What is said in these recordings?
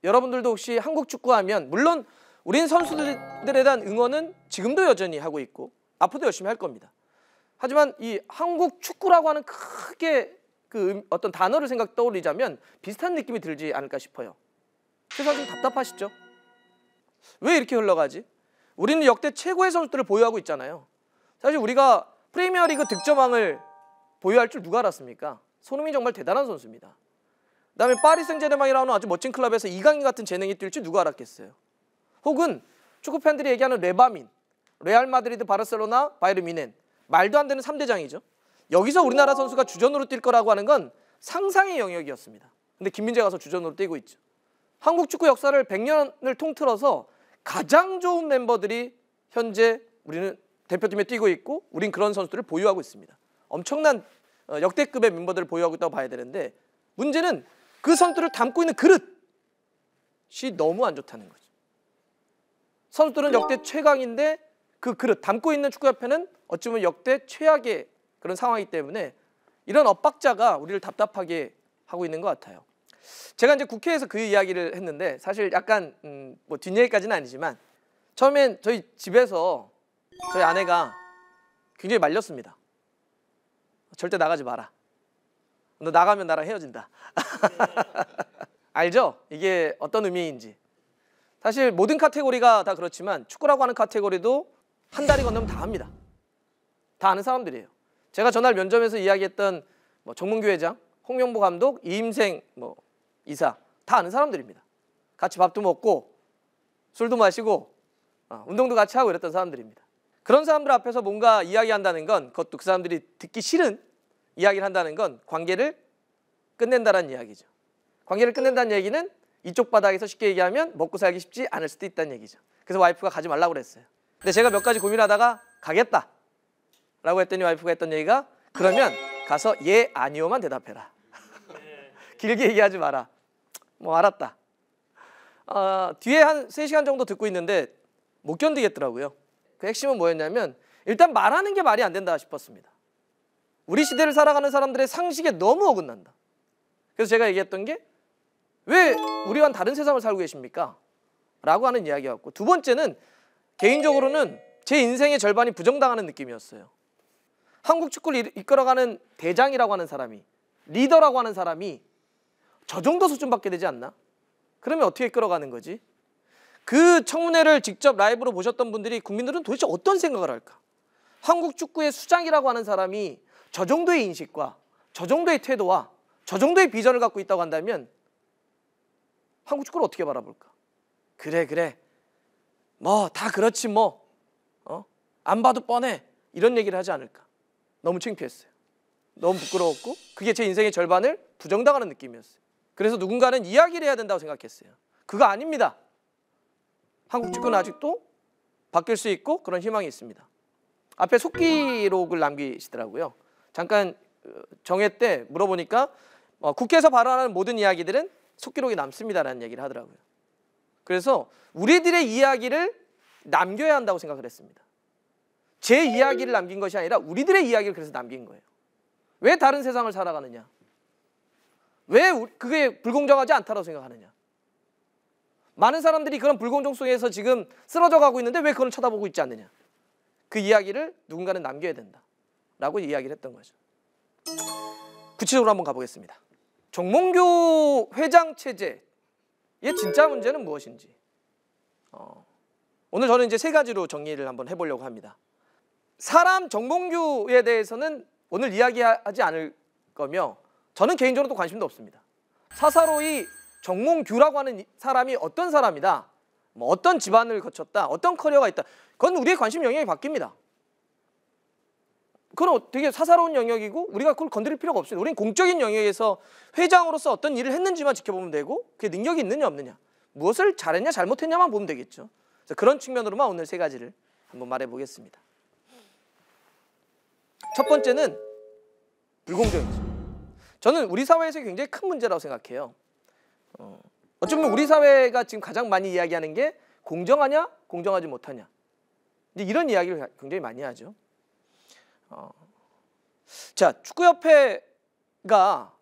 여러분들도 혹시 한국 축구하면 물론 우린 선수들에 대한 응원은 지금도 여전히 하고 있고 앞으로도 열심히 할 겁니다. 하지만 이 한국 축구라고 하는 크게 그 어떤 단어를 떠올리자면 비슷한 느낌이 들지 않을까 싶어요. 그래서 좀 답답하시죠? 왜 이렇게 흘러가지? 우리는 역대 최고의 선수들을 보유하고 있잖아요. 사실 우리가 프리미어리그 득점왕을 보유할 줄 누가 알았습니까? 손흥민이 정말 대단한 선수입니다. 그다음에 파리 생제르맹이라는 아주 멋진 클럽에서 이강인 같은 재능이 뛸 줄 누가 알았겠어요? 혹은 축구 팬들이 얘기하는 레바민, 레알 마드리드, 바르셀로나, 바이에른 뮌헨, 말도 안 되는 3대장이죠. 여기서 우리나라 선수가 주전으로 뛸 거라고 하는 건 상상의 영역이었습니다. 근데 김민재가 가서 주전으로 뛰고 있죠. 한국 축구 역사를 100년을 통틀어서 가장 좋은 멤버들이 현재 우리는 대표팀에 뛰고 있고 우린 그런 선수들을 보유하고 있습니다. 엄청난 역대급의 멤버들을 보유하고 있다고 봐야 되는데 문제는 그 선수들을 담고 있는 그릇이 너무 안 좋다는 거죠. 선수들은 역대 최강인데 그 그릇 담고 있는 축구협회는 어찌 보면 역대 최악의 그런 상황이기 때문에 이런 엇박자가 우리를 답답하게 하고 있는 것 같아요. 제가 이제 국회에서 그 이야기를 했는데 사실 약간 뭐 뒷얘기까지는 아니지만 처음엔 저희 집에서 저희 아내가 굉장히 말렸습니다. 절대 나가지 마라. 너 나가면 나랑 헤어진다. 알죠? 이게 어떤 의미인지. 사실 모든 카테고리가 다 그렇지만 축구라고 하는 카테고리도 한 달이 건너면 다 합니다. 다 아는 사람들이에요. 제가 전날 면접에서 이야기했던 뭐 정문규 회장, 홍명보 감독, 이임생 이사 다 아는 사람들입니다. 같이 밥도 먹고 술도 마시고 운동도 같이 하고 이랬던 사람들입니다. 그런 사람들 앞에서 뭔가 이야기한다는 건 그것도 그 사람들이 듣기 싫은 이야기를 한다는 건 관계를 끝낸다는 이야기죠. 관계를 끝낸다는 얘기는 이쪽 바닥에서 쉽게 얘기하면 먹고 살기 쉽지 않을 수도 있다는 얘기죠. 그래서 와이프가 가지 말라고 그랬어요. 근데 제가 몇 가지 고민하다가 가겠다 라고 했더니 와이프가 했던 얘기가 그러면 가서 예 아니오만 대답해라. 길게 얘기하지 마라. 뭐 알았다. 뒤에 한 3시간 정도 듣고 있는데 못 견디겠더라고요. 그 핵심은 뭐였냐면 일단 말하는 게 말이 안 된다 싶었습니다. 우리 시대를 살아가는 사람들의 상식에 너무 어긋난다. 그래서 제가 얘기했던 게 왜 우리와는 다른 세상을 살고 계십니까? 라고 하는 이야기였고 두 번째는 개인적으로는 제 인생의 절반이 부정당하는 느낌이었어요. 한국 축구를 이끌어가는 대장이라고 하는 사람이 리더라고 하는 사람이 저 정도 수준밖에 되지 않나? 그러면 어떻게 이끌어가는 거지? 그 청문회를 직접 라이브로 보셨던 분들이 국민들은 도대체 어떤 생각을 할까? 한국 축구의 수장이라고 하는 사람이 저 정도의 인식과 저 정도의 태도와 저 정도의 비전을 갖고 있다고 한다면 한국 축구를 어떻게 바라볼까? 그래 뭐 다 그렇지 뭐 안 봐도 뻔해 이런 얘기를 하지 않을까? 너무 창피했어요. 너무 부끄러웠고 그게 제 인생의 절반을 부정당하는 느낌이었어요. 그래서 누군가는 이야기를 해야 된다고 생각했어요. 그거 아닙니다. 한국 축구는 아직도 바뀔 수 있고 그런 희망이 있습니다. 앞에 속기록을 남기시더라고요. 잠깐 정회 때 물어보니까 국회에서 발언하는 모든 이야기들은 속기록이 남습니다라는 얘기를 하더라고요. 그래서 우리들의 이야기를 남겨야 한다고 생각을 했습니다. 제 이야기를 남긴 것이 아니라 우리들의 이야기를 그래서 남긴 거예요. 왜 다른 세상을 살아가느냐? 왜 그게 불공정하지 않다고 생각하느냐? 많은 사람들이 그런 불공정 속에서 지금 쓰러져 가고 있는데 왜 그걸 쳐다보고 있지 않느냐? 그 이야기를 누군가는 남겨야 된다라고 이야기를 했던 거죠. 구체적으로 한번 가보겠습니다. 정몽규 회장 체제의 진짜 문제는 무엇인지 오늘 저는 이제 3가지로 정리를 한번 해보려고 합니다. 사람 정몽규에 대해서는 오늘 이야기하지 않을 거며 저는 개인적으로 또 관심도 없습니다. 사사로이 정몽규라고 하는 사람이 어떤 사람이다, 뭐 어떤 집안을 거쳤다, 어떤 커리어가 있다, 그건 우리의 관심 영역이 바뀝니다. 그건 되게 사사로운 영역이고 우리가 그걸 건드릴 필요가 없습니다. 우리는 공적인 영역에서 회장으로서 어떤 일을 했는지만 지켜보면 되고 그게 능력이 있느냐 없느냐, 무엇을 잘했냐 잘못했냐만 보면 되겠죠. 그래서 그런 측면으로만 오늘 3가지를 한번 말해보겠습니다. 첫 번째는 불공정이죠. 저는 우리 사회에서 굉장히 큰 문제라고 생각해요. 어쩌면 우리 사회가 지금 가장 많이 이야기하는 게 공정하냐 공정하지 못하냐, 이제 이런 이야기를 굉장히 많이 하죠. 자, 축구협회가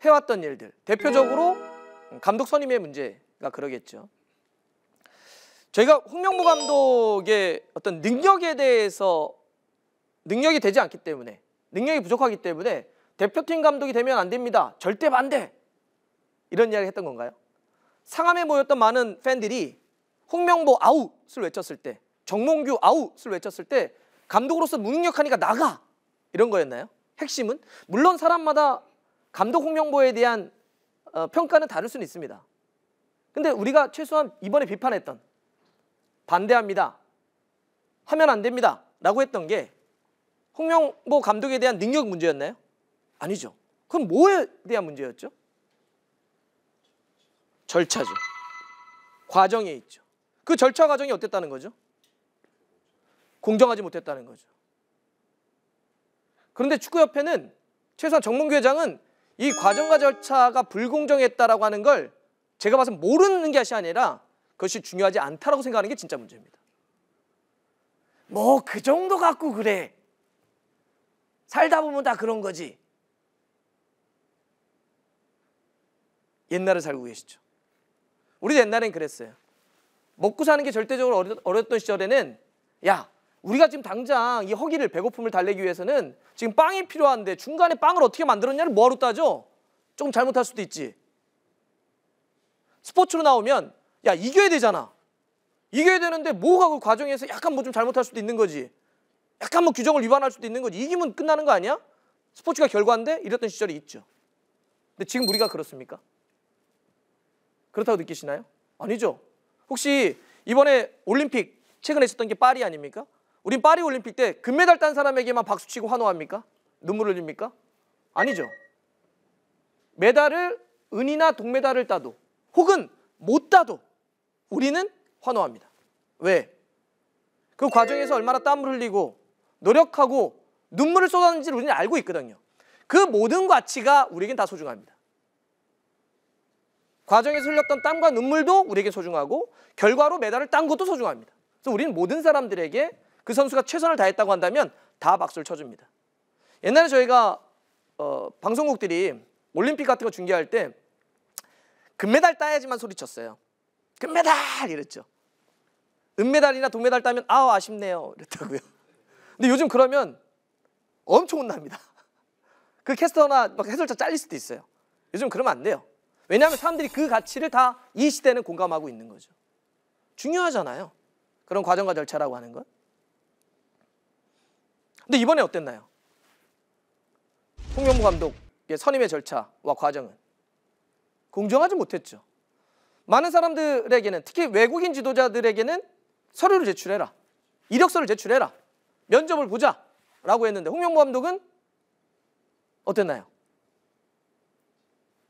해왔던 일들, 대표적으로 감독 선임의 문제 그러겠죠. 저희가 홍명보 감독의 어떤 능력에 대해서 능력이 되지 않기 때문에, 능력이 부족하기 때문에 대표팀 감독이 되면 안 됩니다, 절대 반대, 이런 이야기를 했던 건가요? 상암에 모였던 많은 팬들이 홍명보 아웃을 외쳤을 때, 정몽규 아웃을 외쳤을 때 감독으로서 무능력하니까 나가, 이런 거였나요? 핵심은? 물론 사람마다 감독 홍명보에 대한 평가는 다를 수는 있습니다. 근데 우리가 최소한 이번에 비판했던, 반대합니다, 하면 안 됩니다 라고 했던 게 홍명보 감독에 대한 능력 문제였나요? 아니죠. 그럼 뭐에 대한 문제였죠? 절차죠. 과정에 있죠. 그 절차 과정이 어땠다는 거죠? 공정하지 못했다는 거죠. 그런데 축구협회는, 최소한 정몽규 회장은 이 과정과 절차가 불공정했다라고 하는 걸 제가 봐서 모르는 것이 아니라 그것이 중요하지 않다라고 생각하는 게 진짜 문제입니다. 뭐 그 정도 갖고 그래, 살다 보면 다 그런 거지. 옛날에 살고 계시죠. 우리도 옛날엔 그랬어요. 먹고 사는 게 절대적으로 어려웠던 시절에는, 야, 우리가 지금 당장 이 허기를, 배고픔을 달래기 위해서는 지금 빵이 필요한데 중간에 빵을 어떻게 만들었냐를 뭐하러 따져? 조금 잘못할 수도 있지. 스포츠로 나오면 야, 이겨야 되잖아. 이겨야 되는데 뭐가 그 과정에서 약간 뭐 좀 잘못할 수도 있는 거지. 약간 뭐 규정을 위반할 수도 있는 거지. 이기면 끝나는 거 아니야? 스포츠가 결과인데, 이랬던 시절이 있죠. 근데 지금 우리가 그렇습니까? 그렇다고 느끼시나요? 아니죠. 혹시 이번에 올림픽 최근에 있었던 게 파리 아닙니까? 우린 파리 올림픽 때 금메달 딴 사람에게만 박수치고 환호합니까? 눈물 흘립니까? 아니죠. 메달을, 은이나 동메달을 따도 혹은 못 따도 우리는 환호합니다. 왜? 그 과정에서 얼마나 땀을 흘리고 노력하고 눈물을 쏟았는지를 우리는 알고 있거든요. 그 모든 가치가 우리에겐 다 소중합니다. 과정에서 흘렸던 땀과 눈물도 우리에게 소중하고 결과로 메달을 딴 것도 소중합니다. 그래서 우리는 모든 사람들에게 그 선수가 최선을 다했다고 한다면 다 박수를 쳐줍니다. 옛날에 저희가 방송국들이 올림픽 같은 거 중계할 때 금메달 따야지만 소리쳤어요. 금메달! 이랬죠. 은메달이나 동메달 따면 아쉽네요 이랬다고요. 근데 요즘 그러면 엄청 혼납니다. 그 캐스터나 막 해설자 잘릴 수도 있어요. 요즘 그러면 안 돼요. 왜냐하면 사람들이 그 가치를 다 이 시대는 공감하고 있는 거죠. 중요하잖아요, 그런 과정과 절차라고 하는 건. 근데 이번에 어땠나요? 홍명보 감독의 선임의 절차와 과정은 공정하지 못했죠. 많은 사람들에게는, 특히 외국인 지도자들에게는 서류를 제출해라, 이력서를 제출해라, 면접을 보자 라고 했는데 홍명보 감독은 어땠나요?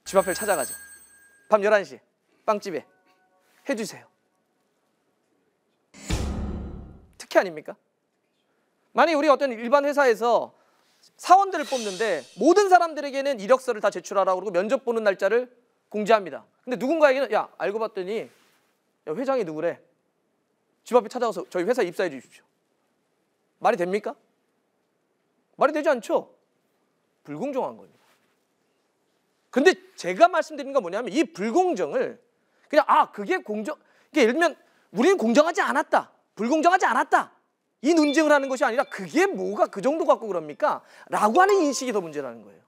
집 앞을 찾아가죠. 밤 11시 빵집에 해주세요. 특혜 아닙니까? 만약에 우리 어떤 일반 회사에서 사원들을 뽑는데 모든 사람들에게는 이력서를 다 제출하라고 그러고 면접 보는 날짜를 공지합니다. 근데 누군가에게는, 야, 알고 봤더니 야, 회장이 누구래, 집 앞에 찾아가서 저희 회사에 입사해 주십시오. 말이 됩니까? 말이 되지 않죠. 불공정한 겁니다. 근데 제가 말씀드리는 건 뭐냐면, 이 불공정을 그냥 그게 공정, 이게 예를 들면 우리는 공정하지 않았다, 불공정하지 않았다, 이 논쟁을 하는 것이 아니라 그게 뭐가 그 정도 갖고 그럽니까? 라고 하는 인식이 더 문제라는 거예요.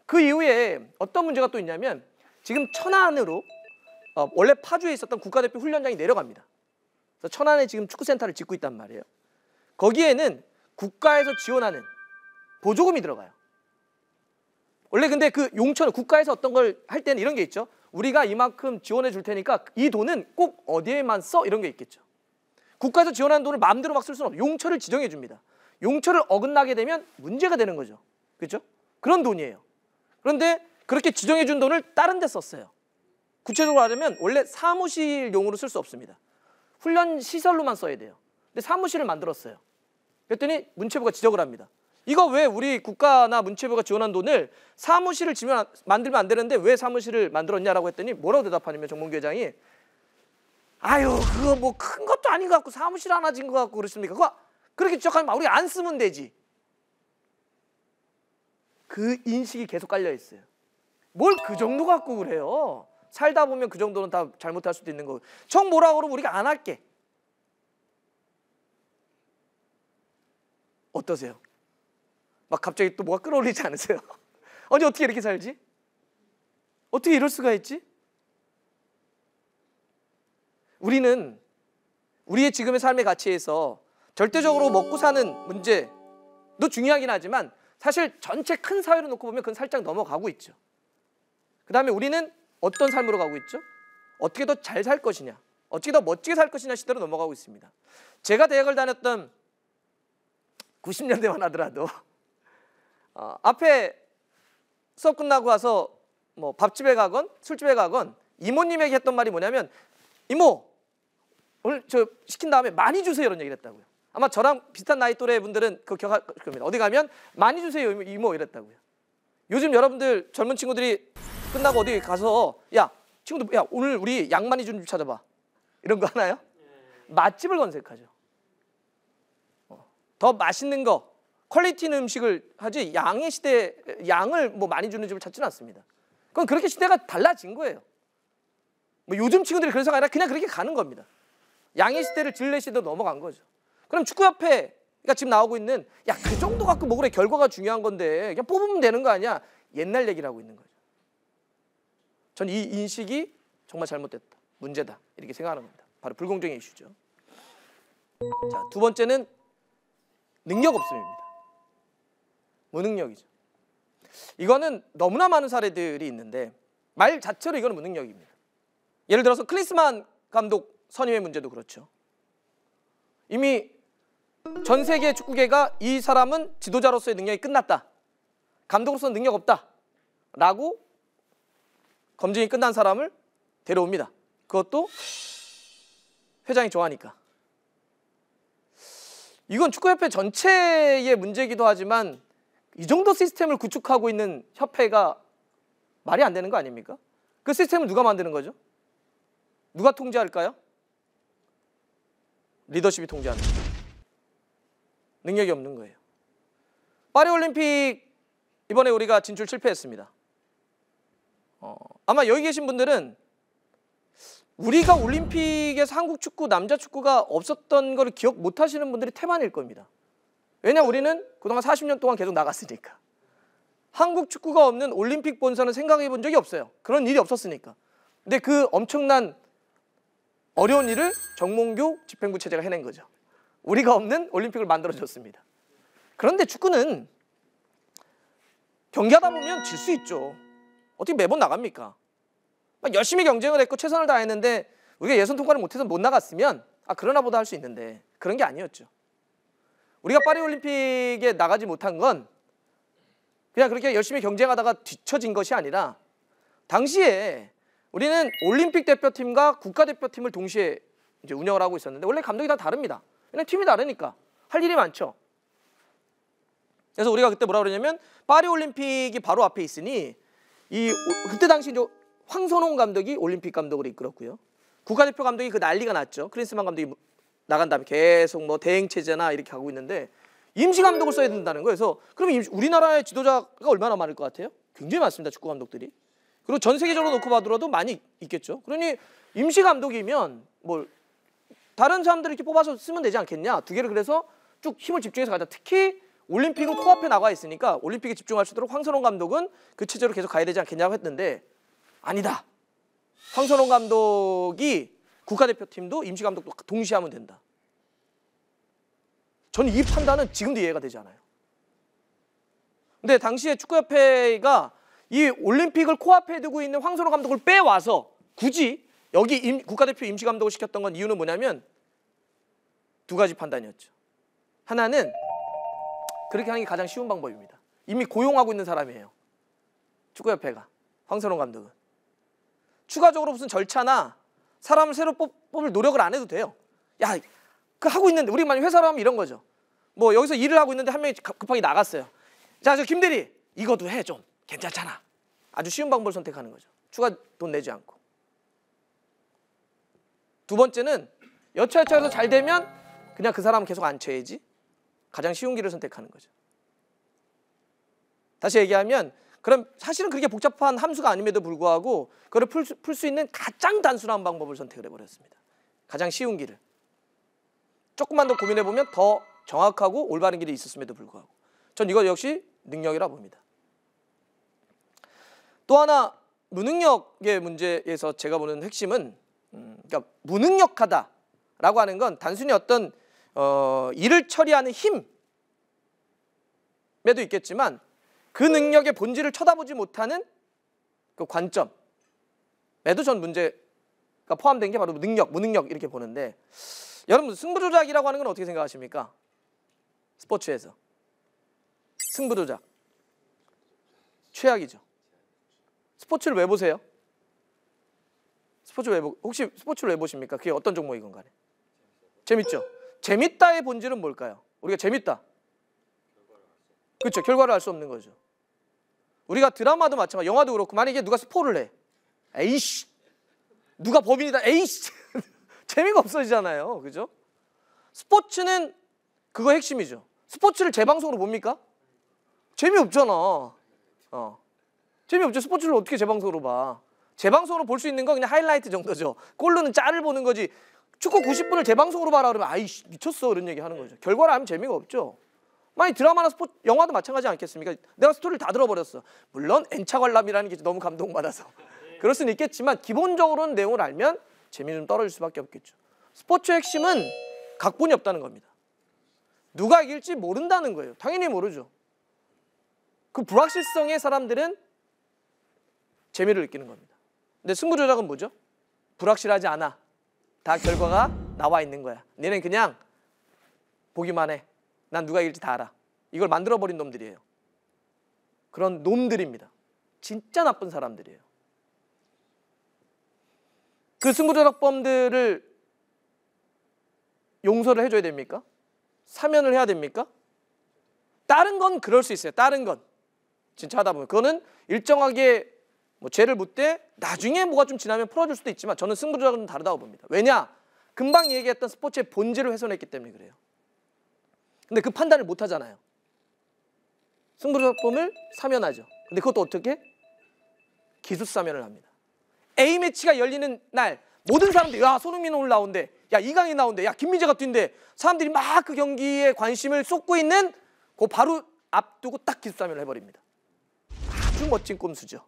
그 이후에 어떤 문제가 또 있냐면, 지금 천안으로 원래 파주에 있었던 국가대표 훈련장이 내려갑니다. 그래서 천안에 지금 축구센터를 짓고 있단 말이에요. 거기에는 국가에서 지원하는 보조금이 들어가요. 원래 근데 그 용천을 국가에서 어떤 걸 할 때는 이런 게 있죠. 우리가 이만큼 지원해 줄 테니까 이 돈은 꼭 어디에만 써, 이런 게 있겠죠. 국가에서 지원하는 돈을 마음대로 막 쓸 수는 없어요. 용처를 지정해 줍니다. 용처를 어긋나게 되면 문제가 되는 거죠. 그렇죠? 그런 돈이에요. 그런데 그렇게 지정해 준 돈을 다른 데 썼어요. 구체적으로 하자면 원래 사무실용으로 쓸 수 없습니다. 훈련 시설로만 써야 돼요. 근데 사무실을 만들었어요. 그랬더니 문체부가 지적을 합니다. 이거 왜 우리 국가나 문체부가 지원한 돈을 사무실을 만들면 안 되는데 왜 사무실을 만들었냐라고 했더니 뭐라고 대답하냐면, 정몽규 회장이 그거 뭐 큰 것도 아닌 것 같고 사무실 하나 진 것 같고 그렇습니까? 그거 그렇게 지적하면 우리 안 쓰면 되지. 그 인식이 계속 깔려 있어요. 뭘 그 정도 갖고 그래요. 살다 보면 그 정도는 다 잘못할 수도 있는 거고. 정 뭐라 그러면 우리가 안 할게. 어떠세요? 막 갑자기 또 뭐가 끌어올리지 않으세요? 아니 어떻게 이렇게 살지? 어떻게 이럴 수가 있지? 우리는 우리의 지금의 삶의 가치에서 절대적으로 먹고 사는 문제도 중요하긴 하지만 사실 전체 큰 사회를 놓고 보면 그건 살짝 넘어가고 있죠. 그 다음에 우리는 어떤 삶으로 가고 있죠? 어떻게 더 잘 살 것이냐, 어떻게 더 멋지게 살 것이냐 시대로 넘어가고 있습니다. 제가 대학을 다녔던 90년대만 하더라도 앞에 수업 끝나고 와서 뭐 밥집에 가건 술집에 가건 이모님에게 했던 말이 뭐냐면 이모 오늘 저 시킨 다음에 많이 주세요 이런 얘기를 했다고요. 아마 저랑 비슷한 나이 또래 분들은 그거 기억할 겁니다. 어디 가면 많이 주세요 이모 이랬다고요. 요즘 여러분들 젊은 친구들이 끝나고 어디 가서 야 친구들 야 오늘 우리 양 많이 주는 집 찾아봐 이런 거 하나요? 맛집을 검색하죠. 더 맛있는 거 퀄리티 있는 음식을 하지 양의 시대 양을 뭐 많이 주는 집을 찾지는 않습니다. 그건 그렇게 시대가 달라진 거예요. 뭐 요즘 친구들이 그래서가 아니라 그냥 그렇게 가는 겁니다. 양의 시대를 질레 시대로 넘어간 거죠. 그럼 축구협회가 지금 나오고 있는 야 그 정도 갖고 뭐 그래 결과가 중요한 건데 그냥 뽑으면 되는 거 아니야 옛날 얘기를 하고 있는 거죠. 전 이 인식이 정말 잘못됐다 문제다 이렇게 생각하는 겁니다. 바로 불공정의 이슈죠. 자, 두 번째는 능력 없음입니다. 무능력이죠. 이거는 너무나 많은 사례들이 있는데 말 자체로 이거는 무능력입니다. 예를 들어서 클린스만 감독 선임의 문제도 그렇죠. 이미 전 세계 축구계가 이 사람은 지도자로서의 능력이 끝났다. 감독으로서는 능력 없다. 라고 검증이 끝난 사람을 데려옵니다. 그것도 회장이 좋아하니까. 이건 축구협회 전체의 문제이기도 하지만 이 정도 시스템을 구축하고 있는 협회가 말이 안 되는 거 아닙니까? 그 시스템을 누가 만드는 거죠? 누가 통제할까요? 리더십이 통제하는 거예요. 능력이 없는 거예요. 파리올림픽 이번에 우리가 진출 실패했습니다. 아마 여기 계신 분들은 우리가 올림픽에서 한국 축구, 남자 축구가 없었던 걸 기억 못 하시는 분들이 태반일 겁니다. 왜냐 우리는 그동안 40년 동안 계속 나갔으니까. 한국 축구가 없는 올림픽 본선은 생각해 본 적이 없어요. 그런 일이 없었으니까. 근데 그 엄청난 어려운 일을 정몽규 집행부 체제가 해낸 거죠. 우리가 없는 올림픽을 만들어줬습니다. 그런데 축구는 경기하다 보면 질 수 있죠. 어떻게 매번 나갑니까? 막 열심히 경쟁을 했고 최선을 다했는데 우리가 예선 통과를 못해서 못 나갔으면 그러나 보다 할 수 있는데 그런 게 아니었죠. 우리가 파리올림픽에 나가지 못한 건 그냥 그렇게 열심히 경쟁하다가 뒤처진 것이 아니라 당시에 우리는 올림픽 대표팀과 국가대표팀을 동시에 이제 운영을 하고 있었는데 원래 감독이 다 다릅니다. 그냥 팀이 다르니까 할 일이 많죠. 그래서 우리가 그때 뭐라 그러냐면 파리올림픽이 바로 앞에 있으니 그때 당시 이제 황선홍 감독이 올림픽 감독을 이끌었고요. 국가대표 감독이 그 난리가 났죠. 클린스만 감독이 나간 다음에 계속 뭐 대행 체제나 이렇게 하고 있는데 임시 감독을 써야 된다는 거예요. 그래서 그러면 우리나라의 지도자가 얼마나 많을 것 같아요? 굉장히 많습니다. 축구 감독들이. 그리고 전 세계적으로 놓고 봐더라도 많이 있겠죠. 그러니 임시 감독이면 뭐 다른 사람들을 이렇게 뽑아서 쓰면 되지 않겠냐. 두 개를 그래서 쭉 힘을 집중해서 가자. 특히 올림픽은 코앞에 나가 있으니까 올림픽에 집중할 수 있도록 황선홍 감독은 그 체제로 계속 가야 되지 않겠냐고 했는데 아니다. 황선홍 감독이 국가대표팀도 임시 감독도 동시에 하면 된다. 저는 이 판단은 지금도 이해가 되지 않아요. 근데 당시에 축구협회가 이 올림픽을 코앞에 두고 있는 황선홍 감독을 빼와서 굳이 여기 국가대표 임시 감독을 시켰던 건 이유는 뭐냐면 두 가지 판단이었죠. 하나는 그렇게 하는 게 가장 쉬운 방법입니다. 이미 고용하고 있는 사람이에요. 축구협회가. 황선홍 감독은. 추가적으로 무슨 절차나 사람을 새로 뽑을 노력을 안 해도 돼요. 야, 그 하고 있는데 우리 만약 회사로 하면 이런 거죠. 뭐 여기서 일을 하고 있는데 한 명이 급하게 나갔어요. 자, 저 김대리 이것도 해 좀. 괜찮잖아. 아주 쉬운 방법을 선택하는 거죠. 추가 돈 내지 않고. 두 번째는 여차여차해서 잘 되면 그냥 그 사람은 계속 앉혀야지. 가장 쉬운 길을 선택하는 거죠. 다시 얘기하면 그럼 사실은 그렇게 복잡한 함수가 아님에도 불구하고 그걸 풀 수 있는 가장 단순한 방법을 선택을 해버렸습니다. 가장 쉬운 길을. 조금만 더 고민해보면 더 정확하고 올바른 길이 있었음에도 불구하고 전 이거 역시 능력이라 봅니다. 또 하나 무능력의 문제에서 제가 보는 핵심은 그러니까 무능력하다라고 하는 건 단순히 어떤 일을 처리하는 힘에도 있겠지만 그 능력의 본질을 쳐다보지 못하는 그 관점에도 전 문제가 포함된 게 바로 능력, 무능력 이렇게 보는데 여러분 승부조작이라고 하는 건 어떻게 생각하십니까? 스포츠에서 승부조작 최악이죠. 스포츠를 왜 보세요? 혹시 스포츠를 왜 보십니까? 그게 어떤 종목이건 간에 재밌죠? 재밌다의 본질은 뭘까요? 우리가 재밌다. 그렇죠. 결과를 알 수 없는 거죠. 우리가 드라마도 마찬가지, 영화도 그렇고 만약에 누가 스포를 해. 에이씨. 누가 범인이다. 에이씨. 재미가 없어지잖아요. 그죠? 스포츠는 그거 핵심이죠. 스포츠를 재방송으로 봅니까? 재미없잖아. 재미없죠. 스포츠를 어떻게 재방송으로 봐. 재방송으로 볼 수 있는 건 그냥 하이라이트 정도죠. 골로는 짤을 보는 거지. 축구 90분을 재방송으로 봐라 그러면 아이씨 미쳤어 그런 얘기 하는 거죠. 결과를 알면 재미가 없죠. 만약 드라마나 스포츠, 영화도 마찬가지 않겠습니까? 내가 스토리를 다 들어버렸어. 물론 N차 관람이라는 게 너무 감동받아서 그럴 수는 있겠지만 기본적으로는 내용을 알면 재미는 좀 떨어질 수밖에 없겠죠. 스포츠의 핵심은 각본이 없다는 겁니다. 누가 이길지 모른다는 거예요. 당연히 모르죠. 그 불확실성의 사람들은 재미를 느끼는 겁니다. 근데 승부조작은 뭐죠? 불확실하지 않아. 다 결과가 나와 있는 거야. 얘는 그냥 보기만 해. 난 누가 이길지 다 알아. 이걸 만들어버린 놈들이에요. 그런 놈들입니다. 진짜 나쁜 사람들이에요. 그 승부조작범들을 용서를 해줘야 됩니까? 사면을 해야 됩니까? 다른 건 그럴 수 있어요. 다른 건 진짜 하다 보면 그거는 일정하게 뭐 죄를 묻되 나중에 뭐가 좀 지나면 풀어줄 수도 있지만 저는 승부조작은 좀 다르다고 봅니다. 왜냐? 금방 얘기했던 스포츠의 본질을 훼손했기 때문에 그래요. 근데 그 판단을 못 하잖아요. 승부조작범을 사면하죠. 근데 그것도 어떻게? 기술사면을 합니다. A매치가 열리는 날 모든 사람들이 야 손흥민 오늘 나온대. 야 이강인 나온대. 야 김민재가 뛴대. 사람들이 막 그 경기에 관심을 쏟고 있는 그 바로 앞두고 딱 기술사면을 해버립니다. 아주 멋진 꼼수죠.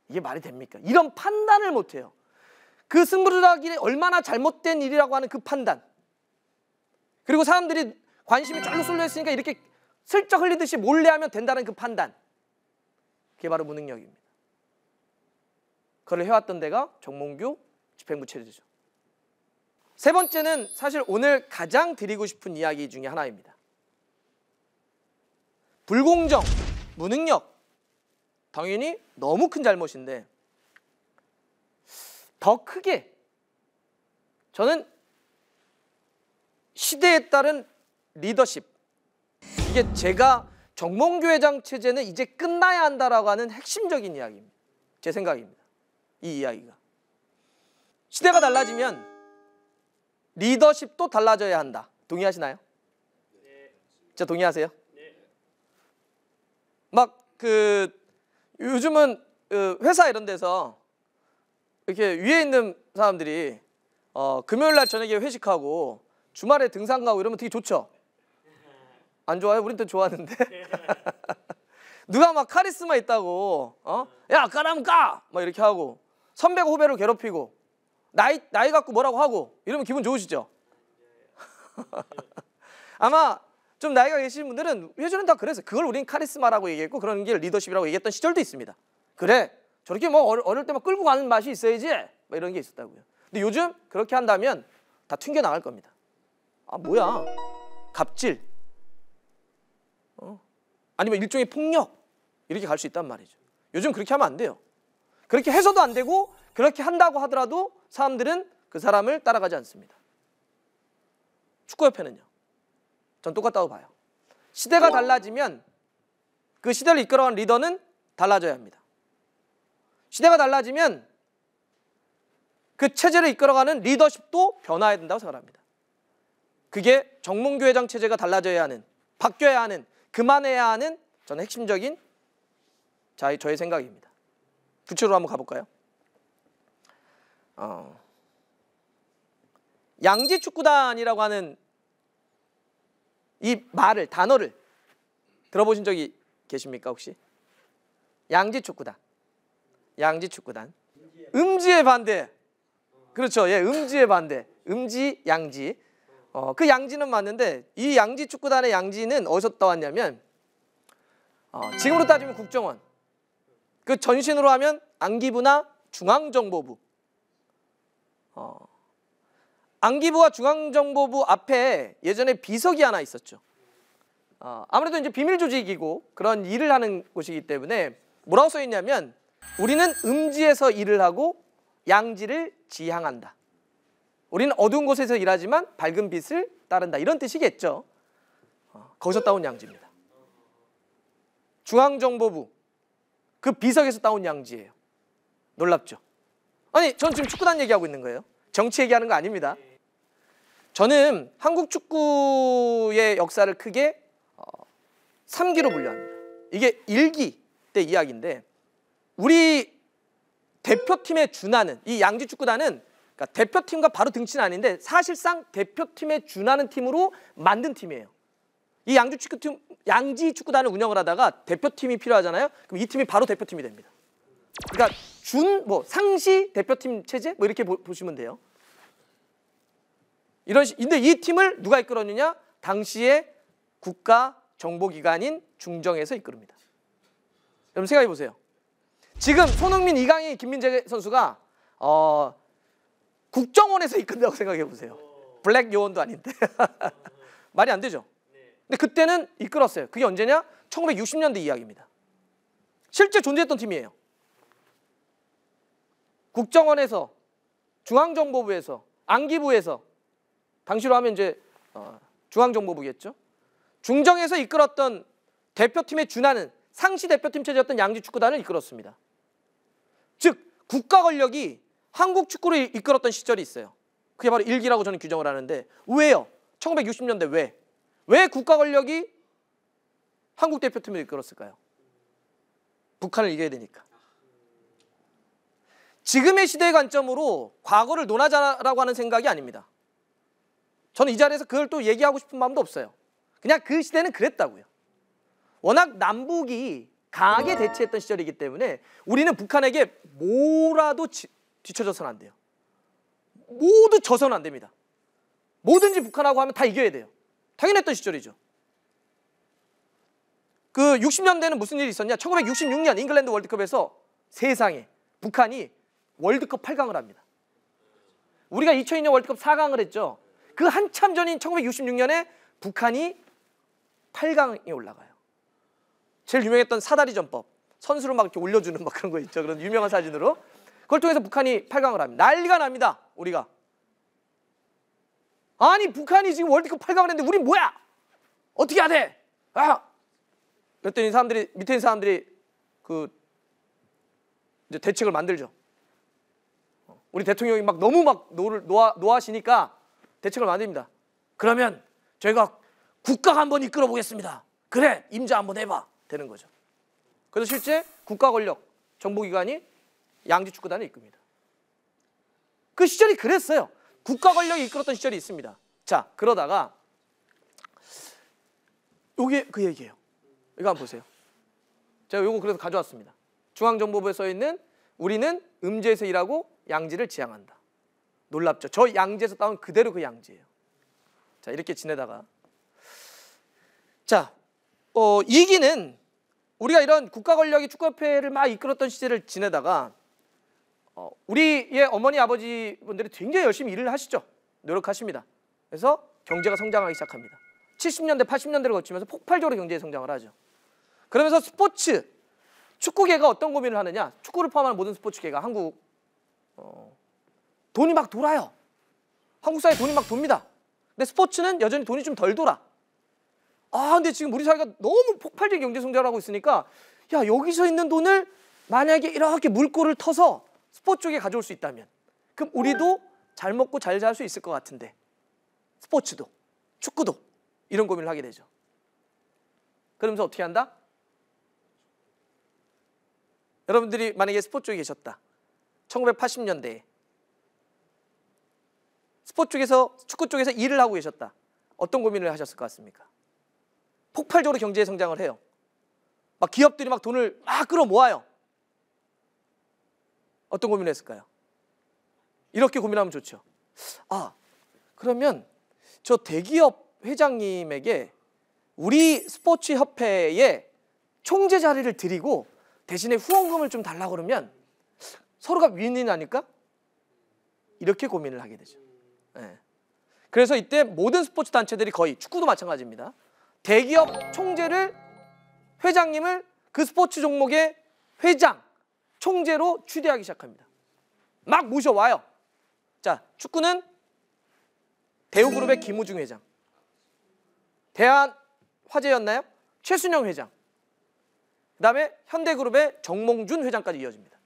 이게 말이 됩니까? 이런 판단을 못해요. 그 승부조작이 얼마나 잘못된 일이라고 하는 그 판단. 그리고 사람들이 관심이 쫙 쏠려 있으니까 이렇게 슬쩍 흘리듯이 몰래 하면 된다는 그 판단. 그게 바로 무능력입니다. 그걸 해왔던 데가 정몽규 집행부 체제죠. 세 번째는 사실 오늘 가장 드리고 싶은 이야기 중에 하나입니다. 불공정, 무능력. 당연히 너무 큰 잘못인데 더 크게 저는 시대에 따른 리더십. 이게 제가 정몽규 회장 체제는 이제 끝나야 한다라고 하는 핵심적인 이야기입니다. 제 생각입니다. 이 이야기가. 시대가 달라지면 리더십도 달라져야 한다. 동의하시나요? 네. 진짜 동의하세요? 네. 막 요즘은 회사 이런 데서 이렇게 위에 있는 사람들이 금요일 날 저녁에 회식하고 주말에 등산 가고 이러면 되게 좋죠? 안 좋아요? 우린 또 좋아하는데. 누가 막 카리스마 있다고 야 까라면 까! 막 이렇게 하고 선배가 후배를 괴롭히고 나이 갖고 뭐라고 하고 이러면 기분 좋으시죠? 아마 좀 나이가 계신 분들은 예전엔 다 그랬어요. 그걸 우린 카리스마라고 얘기했고 그런 게 리더십이라고 얘기했던 시절도 있습니다. 그래 저렇게 뭐 어릴 때 막 끌고 가는 맛이 있어야지 막 이런 게 있었다고요. 근데 요즘 그렇게 한다면 다 튕겨 나갈 겁니다. 아 뭐야 갑질 아니면 일종의 폭력 이렇게 갈 수 있단 말이죠. 요즘 그렇게 하면 안 돼요. 그렇게 해서도 안 되고 그렇게 한다고 하더라도 사람들은 그 사람을 따라가지 않습니다. 축구협회는요. 전 똑같다고 봐요. 시대가 달라지면 그 시대를 이끌어가는 리더는 달라져야 합니다. 시대가 달라지면 그 체제를 이끌어가는 리더십도 변화해야 된다고 생각합니다. 그게 정몽규 회장 체제가 달라져야 하는, 바뀌어야 하는 그만해야 하는 저는 핵심적인 저의 생각입니다. 구체적으로 한번 가볼까요? 양지축구단이라고 하는 이 단어를 들어보신 적이 계십니까 혹시? 양지축구단. 음지의 반대. 그렇죠. 예, 음지의 반대. 음지, 양지. 그 양지는 맞는데 이 양지축구단의 양지는 어디서 따왔냐면 지금으로 따지면 국정원. 그 전신으로 하면 안기부나 중앙정보부. 안기부와 중앙정보부 앞에 예전에 비서기 하나 있었죠. 아무래도 이제 비밀 조직이고 그런 일을 하는 곳이기 때문에 뭐라고 써 있냐면 우리는 음지에서 일을 하고 양지를 지향한다. 우리는 어두운 곳에서 일하지만 밝은 빛을 따른다. 이런 뜻이겠죠. 거기서 따온 양지입니다. 중앙정보부 그 비석에서 따온 양지예요. 놀랍죠? 아니, 전 지금 축구단 얘기하고 있는 거예요. 정치 얘기하는 거 아닙니다. 저는 한국 축구의 역사를 크게 3기로 분류합니다. 이게 1기 때 이야기인데 우리 대표팀에 준하는 이 양지축구단은 그러니까 대표팀과 바로 등치는 아닌데 사실상 대표팀에 준하는 팀으로 만든 팀이에요. 이 양지축구단을 운영을 하다가 대표팀이 필요하잖아요. 그럼 이 팀이 바로 대표팀이 됩니다. 그러니까 상시 대표팀 체제 뭐 이렇게 보시면 돼요. 근데 이 팀을 누가 이끌었느냐? 당시에 국가 정보기관인 중정에서 이끌습니다. 여러분 생각해 보세요. 지금 손흥민, 이강인, 김민재 선수가 국정원에서 이끈다고 생각해 보세요. 블랙 요원도 아닌데 말이 안 되죠. 근데 그때는 이끌었어요. 그게 언제냐? 1960년대 이야기입니다. 실제 존재했던 팀이에요. 국정원에서, 중앙정보부에서, 안기부에서, 당시로 하면 이제 중앙정보부겠죠. 중정에서 이끌었던 대표팀에 준하는 상시 대표팀 체제였던 양지축구단을 이끌었습니다. 즉 국가 권력이 한국 축구를 이끌었던 시절이 있어요. 그게 바로 1기라고 저는 규정을 하는데 왜요? 1960년대 왜 국가 권력이 한국 대표팀을 이끌었을까요? 북한을 이겨야 되니까. 지금의 시대의 관점으로 과거를 논하자라고 하는 생각이 아닙니다. 저는 이 자리에서 그걸 또 얘기하고 싶은 마음도 없어요. 그냥 그 시대는 그랬다고요. 워낙 남북이 강하게 대치했던 시절이기 때문에 우리는 북한에게 뭐라도 뒤쳐져서는 안 돼요. 모두 져서는 안 됩니다. 뭐든지 북한하고 하면 다 이겨야 돼요. 당연했던 시절이죠. 그 60년대는 무슨 일이 있었냐? 1966년 잉글랜드 월드컵에서 세상에 북한이 월드컵 8강을 합니다. 우리가 2002년 월드컵 4강을 했죠. 그 한참 전인 1966년에 북한이 8강에 올라가요. 제일 유명했던 사다리 전법. 선수를 막 이렇게 올려주는 막 그런 거 있죠. 그런 유명한 사진으로. 그걸 통해서 북한이 8강을 합니다. 난리가 납니다. 우리가. 아니 북한이 지금 월드컵 8강을 했는데 우리 뭐야? 어떻게 해야 돼? 그랬더니 밑에 있는 사람들이 이제 대책을 만들죠. 우리 대통령이 너무 노하시니까 대책을 만듭니다. 그러면 저희가 국가가 한번 이끌어 보겠습니다. 그래, 임자 한번 해봐. 되는 거죠. 그래서 실제 국가 권력, 정보기관이 양지축구단을 이끕니다. 그 시절이 그랬어요. 국가 권력이 이끌었던 시절이 있습니다. 자, 그러다가 요게 그 얘기예요. 이거 한번 보세요. 제가 요거 그래서 가져왔습니다. 중앙정보부에 써 있는 우리는 음지에서 일하고 양지를 지향한다. 놀랍죠. 저 양지에서 따온 그대로 그 양지예요. 자, 이렇게 지내다가 자, 2기는 우리가 이런 국가 권력이 축구협회를 막 이끌었던 시절을 지내다가 우리의 어머니 아버지분들이 굉장히 열심히 일을 하시죠. 노력하십니다. 그래서 경제가 성장하기 시작합니다. 70년대 80년대를 거치면서 폭발적으로 경제의 성장을 하죠. 그러면서 축구계가 어떤 고민을 하느냐. 축구를 포함한 모든 스포츠계가 돈이 막 돌아요. 한국 사회에 돈이 막 돕니다. 근데 스포츠는 여전히 돈이 좀 덜 돌아. 근데 지금 우리 사회가 너무 폭발적인 경제 성장을 하고 있으니까 야, 여기서 있는 돈을 만약에 이렇게 물꼬를 터서 스포츠 쪽에 가져올 수 있다면 그럼 우리도 잘 먹고 잘 살 수 있을 것 같은데 스포츠도 축구도 이런 고민을 하게 되죠. 그러면서 어떻게 한다? 여러분들이 만약에 스포츠 쪽에 계셨다. 1980년대에 스포츠 쪽에서, 축구 쪽에서 일을 하고 계셨다. 어떤 고민을 하셨을 것 같습니까? 폭발적으로 경제 성장을 해요. 막 기업들이 막 돈을 막 끌어모아요. 어떤 고민을 했을까요? 이렇게 고민하면 좋죠. 아, 그러면 저 대기업 회장님에게 우리 스포츠 협회에 총재 자리를 드리고 대신에 후원금을 좀 달라고 그러면 서로가 윈윈 아닐까? 이렇게 고민을 하게 되죠. 네. 그래서 이때 모든 스포츠 단체들이 거의, 축구도 마찬가지입니다. 대기업 총재를, 회장님을 그 스포츠 종목의 회장, 총재로 추대하기 시작합니다. 막 모셔와요. 자, 축구는 대우그룹의 김우중 회장, 대한화재였나요? 최순영 회장, 그 다음에 현대그룹의 정몽준 회장까지 이어집니다.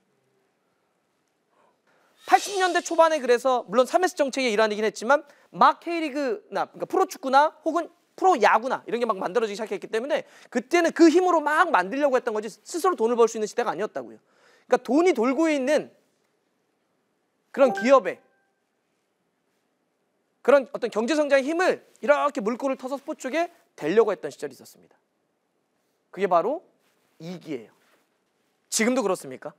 80년대 초반에 그래서 물론 3S 정책의 일환이긴 했지만 막 K리그나, 그러니까 프로축구나 혹은 프로야구나 이런 게 막 만들어지기 시작했기 때문에 그때는 그 힘으로 막 만들려고 했던 거지 스스로 돈을 벌 수 있는 시대가 아니었다고요. 그러니까 돈이 돌고 있는 그런 기업에 그런 어떤 경제성장의 힘을 이렇게 물꼬를 터서 스포츠 쪽에 대려고 했던 시절이 있었습니다. 그게 바로 이익이에요. 지금도 그렇습니까?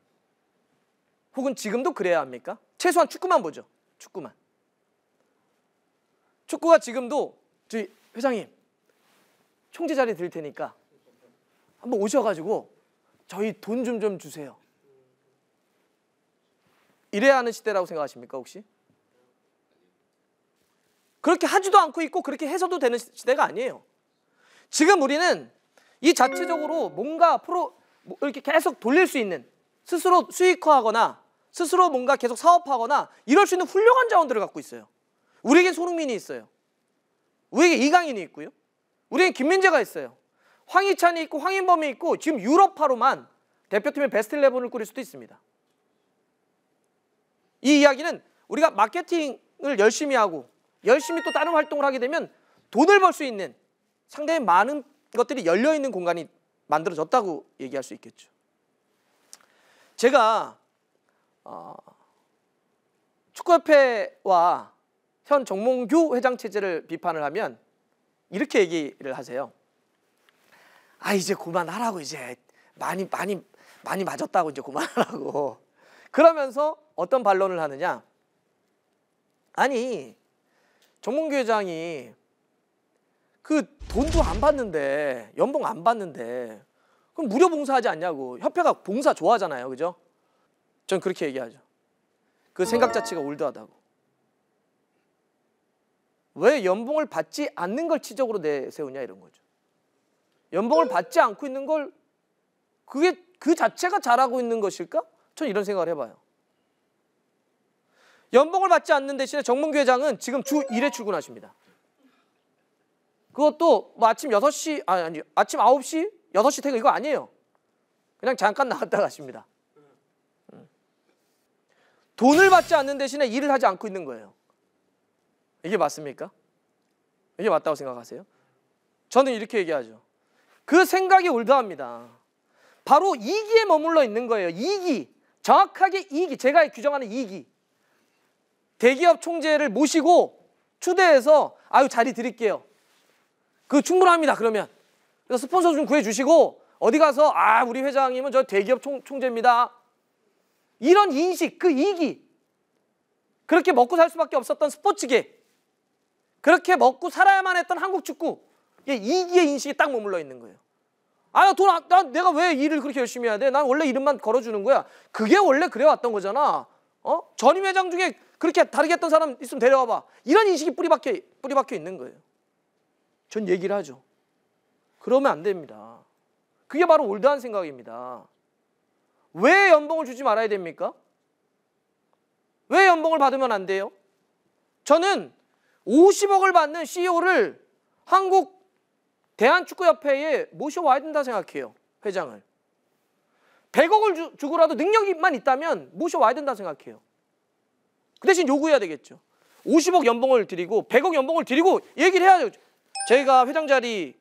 혹은 지금도 그래야 합니까? 최소한 축구만 보죠. 축구만. 축구가 지금도 저희 회장님 총재 자리 드릴 테니까 한번 오셔가지고 저희 돈 좀 주세요. 이래야 하는 시대라고 생각하십니까 혹시? 그렇게 하지도 않고 있고 그렇게 해서도 되는 시대가 아니에요. 지금 우리는 이 자체적으로 뭔가 이렇게 계속 돌릴 수 있는, 스스로 수익화하거나 스스로 뭔가 계속 사업하거나 이럴 수 있는 훌륭한 자원들을 갖고 있어요. 우리에게 손흥민이 있어요. 우리에게 이강인이 있고요. 우리에게 김민재가 있어요. 황희찬이 있고 황인범이 있고 지금 유럽파로만 대표팀의 베스트 11을 꾸릴 수도 있습니다. 이 이야기는 우리가 마케팅을 열심히 하고 열심히 또 다른 활동을 하게 되면 돈을 벌 수 있는 상당히 많은 것들이 열려있는 공간이 만들어졌다고 얘기할 수 있겠죠. 제가 축구협회와 현 정몽규 회장 체제를 비판을 하면 이렇게 얘기를 하세요. 아, 이제 그만하라고, 이제 많이 맞았다고 이제 그만하라고. 그러면서 어떤 반론을 하느냐? 아니, 정몽규 회장이 그 돈도 안 받는데, 연봉 안 받는데 그럼 무료 봉사하지 않냐고. 협회가 봉사 좋아하잖아요, 그죠? 전 그렇게 얘기하죠. 그 생각 자체가 올드하다고. 왜 연봉을 받지 않는 걸 치적으로 내세우냐 이런 거죠. 연봉을 받지 않고 있는 걸 그게 그 자체가 잘하고 있는 것일까? 전 이런 생각을 해봐요. 연봉을 받지 않는 대신에 정몽규 회장은 지금 주 1회 출근하십니다. 그것도 뭐 아침 6시, 아니 아침 9시, 6시 퇴근 이거 아니에요. 그냥 잠깐 나갔다 가십니다. 돈을 받지 않는 대신에 일을 하지 않고 있는 거예요. 이게 맞습니까? 이게 맞다고 생각하세요? 저는 이렇게 얘기하죠. 그 생각이 올드합니다. 바로 이기에 머물러 있는 거예요. 이기. 정확하게 이기. 제가 규정하는 이기. 대기업 총재를 모시고 추대해서 아유 자리 드릴게요. 그 충분합니다. 그러면 그래서 스폰서 좀 구해주시고 어디 가서 아 우리 회장님은 저 대기업 총재입니다. 이런 인식, 그 이기. 그렇게 먹고 살 수밖에 없었던 스포츠계, 그렇게 먹고 살아야만 했던 한국 축구, 이기의 인식이 딱 머물러 있는 거예요. 아, 내가 왜 일을 그렇게 열심히 해야 돼? 난 원래 이름만 걸어주는 거야. 그게 원래 그래왔던 거잖아. 전임 회장 중에 그렇게 다르게 했던 사람 있으면 데려와봐. 이런 인식이 뿌리박혀 있는 거예요. 전 얘기를 하죠. 그러면 안 됩니다. 그게 바로 올드한 생각입니다. 왜 연봉을 주지 말아야 됩니까? 왜 연봉을 받으면 안 돼요? 저는 50억을 받는 CEO를 한국 대한축구협회에 모셔와야 된다 생각해요. 회장을. 100억을 주고라도 능력만 있다면 모셔와야 된다 생각해요. 그 대신 요구해야 되겠죠. 50억 연봉을 드리고 100억 연봉을 드리고 얘기를 해야죠. 저희가 회장 자리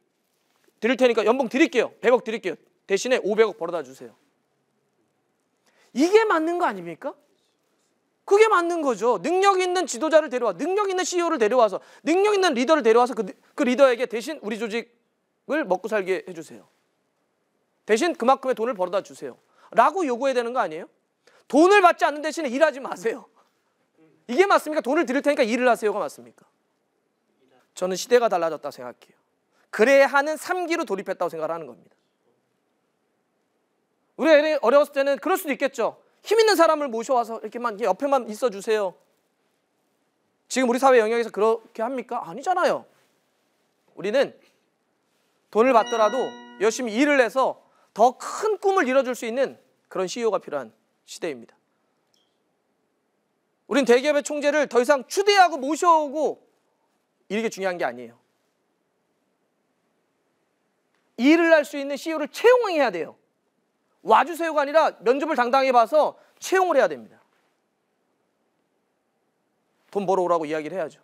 드릴 테니까 연봉 드릴게요. 100억 드릴게요. 대신에 500억 벌어다 주세요. 이게 맞는 거 아닙니까? 그게 맞는 거죠. 능력 있는 지도자를 데려와, 능력 있는 CEO를 데려와서, 능력 있는 리더를 데려와서 그 리더에게 대신 우리 조직을 먹고 살게 해주세요. 대신 그만큼의 돈을 벌어다 주세요. 라고 요구해야 되는 거 아니에요? 돈을 받지 않는 대신에 일하지 마세요. 이게 맞습니까? 돈을 드릴 테니까 일을 하세요가 맞습니까? 저는 시대가 달라졌다고 생각해요. 그래야 하는 3기로 돌입했다고 생각하는 겁니다. 우리 어려웠을 때는 그럴 수도 있겠죠. 힘 있는 사람을 모셔와서 이렇게만 옆에만 있어 주세요. 지금 우리 사회 영역에서 그렇게 합니까? 아니잖아요. 우리는 돈을 받더라도 열심히 일을 해서 더 큰 꿈을 이뤄줄 수 있는 그런 CEO가 필요한 시대입니다. 우린 대기업의 총재를 더 이상 추대하고 모셔오고 이게 중요한 게 아니에요. 일을 할 수 있는 CEO를 채용해야 돼요. 와주세요가 아니라 면접을 당당히 봐서 채용을 해야 됩니다. 돈 벌어오라고 이야기를 해야죠.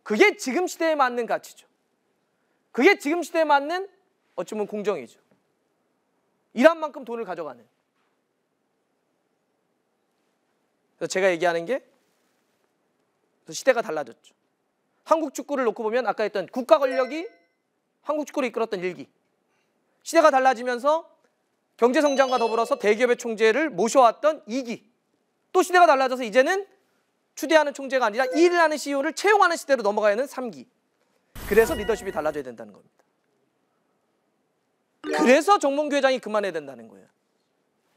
그게 지금 시대에 맞는 가치죠. 그게 지금 시대에 맞는 어찌 보면 공정이죠. 일한 만큼 돈을 가져가는. 그래서 제가 얘기하는 게 시대가 달라졌죠. 한국 축구를 놓고 보면 아까 했던 국가 권력이 한국 축구를 이끌었던 일기. 시대가 달라지면서 경제성장과 더불어서 대기업의 총재를 모셔왔던 2기. 또 시대가 달라져서 이제는 추대하는 총재가 아니라 일을 하는 CEO를 채용하는 시대로 넘어가야 하는 3기. 그래서 리더십이 달라져야 된다는 겁니다. 그래서 정몽규 회장이 그만해야 된다는 거예요.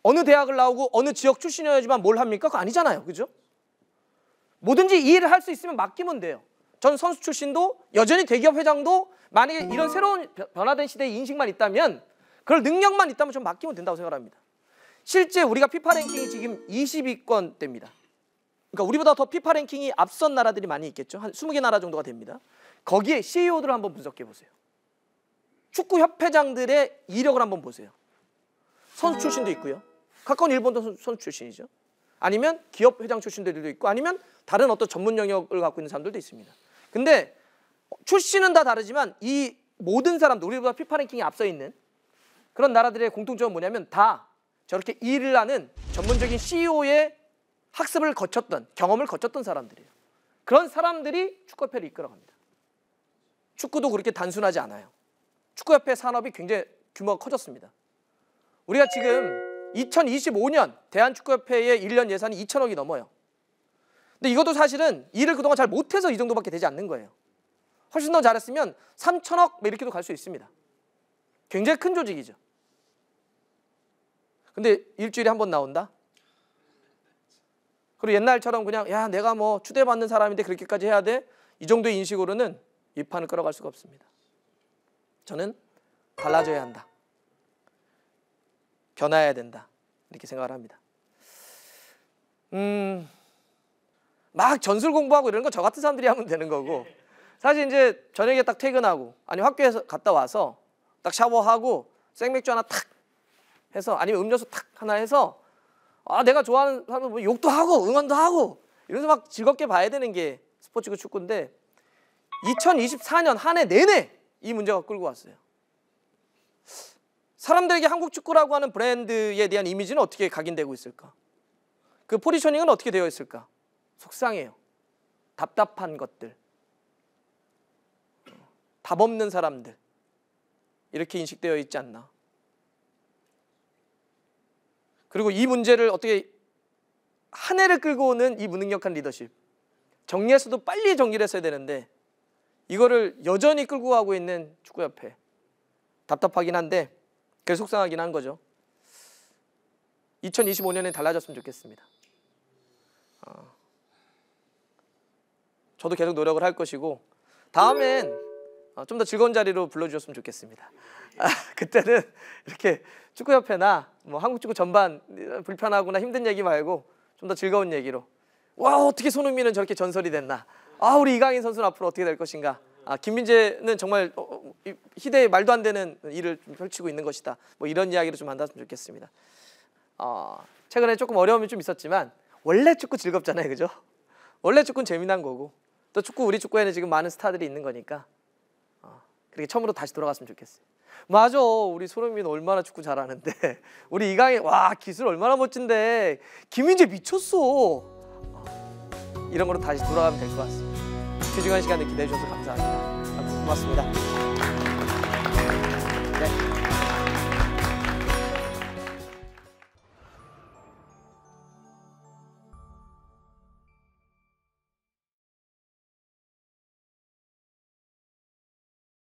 어느 대학을 나오고 어느 지역 출신이어야지만 뭘 합니까? 그거 아니잖아요. 그죠? 뭐든지 이 일을 할 수 있으면 맡기면 돼요. 전 선수 출신도 여전히 대기업 회장도 만약에 이런 새로운 변화된 시대의 인식만 있다면, 그럴 능력만 있다면 좀 맡기면 된다고 생각합니다. 실제 우리가 피파 랭킹이 지금 20위권대입니다. 그러니까 우리보다 더 피파 랭킹이 앞선 나라들이 많이 있겠죠. 한 20개 나라 정도가 됩니다. 거기에 CEO들을 한번 분석해 보세요. 축구 협회장들의 이력을 한번 보세요. 선수 출신도 있고요. 가까운 일본도 선수 출신이죠. 아니면 기업 회장 출신들도 있고, 아니면 다른 어떤 전문 영역을 갖고 있는 사람들도 있습니다. 근데 출신은 다 다르지만 이 모든 사람들, 우리보다 피파 랭킹이 앞서 있는 그런 나라들의 공통점은 뭐냐면 다 저렇게 일을 하는 전문적인 CEO의 학습을 거쳤던, 경험을 거쳤던 사람들이에요. 그런 사람들이 축구협회를 이끌어갑니다. 축구도 그렇게 단순하지 않아요. 축구협회 산업이 굉장히 규모가 커졌습니다. 우리가 지금 2025년 대한축구협회의 1년 예산이 2천억이 넘어요. 근데 이것도 사실은 일을 그동안 잘 못해서 이 정도밖에 되지 않는 거예요. 훨씬 더 잘했으면 3천억 이렇게도 갈 수 있습니다. 굉장히 큰 조직이죠. 근데 일주일에 한 번 나온다? 그리고 옛날처럼 그냥 야 내가 뭐 추대받는 사람인데 그렇게까지 해야 돼? 이 정도의 인식으로는 이 판을 끌어갈 수가 없습니다. 저는 달라져야 한다. 변화해야 된다. 이렇게 생각을 합니다. 막 전술 공부하고 이런 거 저 같은 사람들이 하면 되는 거고, 사실 이제 저녁에 딱 퇴근하고 아니 학교에서 갔다 와서 딱 샤워하고 생맥주 하나 탁 해서, 아니면 음료수 탁 하나 해서 내가 좋아하는 사람 뭐 욕도 하고 응원도 하고 이러면서 막 즐겁게 봐야 되는 게 스포츠고 축구인데, 2024년 한 해 내내 이 문제가 끌고 왔어요. 사람들에게 한국 축구라고 하는 브랜드에 대한 이미지는 어떻게 각인되고 있을까? 그 포지셔닝은 어떻게 되어 있을까? 속상해요. 답답한 것들, 답 없는 사람들, 이렇게 인식되어 있지 않나. 그리고 이 문제를 어떻게 한 해를 끌고 오는 이 무능력한 리더십, 정리해서도 빨리 정리를 했어야 되는데 이거를 여전히 끌고 가고 있는 축구협회, 답답하긴 한데 그게 속상하긴 한 거죠. 2025년에 달라졌으면 좋겠습니다. 저도 계속 노력을 할 것이고, 다음엔 좀 더 즐거운 자리로 불러주셨으면 좋겠습니다. 그때는 이렇게 축구협회나 뭐 한국 축구 전반 불편하거나 힘든 얘기 말고 좀 더 즐거운 얘기로, 와 어떻게 손흥민은 저렇게 전설이 됐나, 우리 이강인 선수는 앞으로 어떻게 될 것인가, 김민재는 정말 희대의 말도 안 되는 일을 좀 펼치고 있는 것이다, 뭐 이런 이야기를 좀 만났으면 좋겠습니다. 최근에 조금 어려움이 좀 있었지만 원래 축구 즐겁잖아요, 그죠? 원래 축구는 재미난 거고, 또 우리 축구에는 지금 많은 스타들이 있는 거니까 그렇게 처음으로 다시 돌아갔으면 좋겠어요. 맞아, 우리 손흥민 얼마나 축구 잘하는데, 우리 이강인 와 기술 얼마나 멋진데, 김민재 미쳤어. 이런 거로 다시 돌아가면 될 것 같습니다. 귀중한 시간을 기대해 주셔서 감사합니다. 고맙습니다. 네.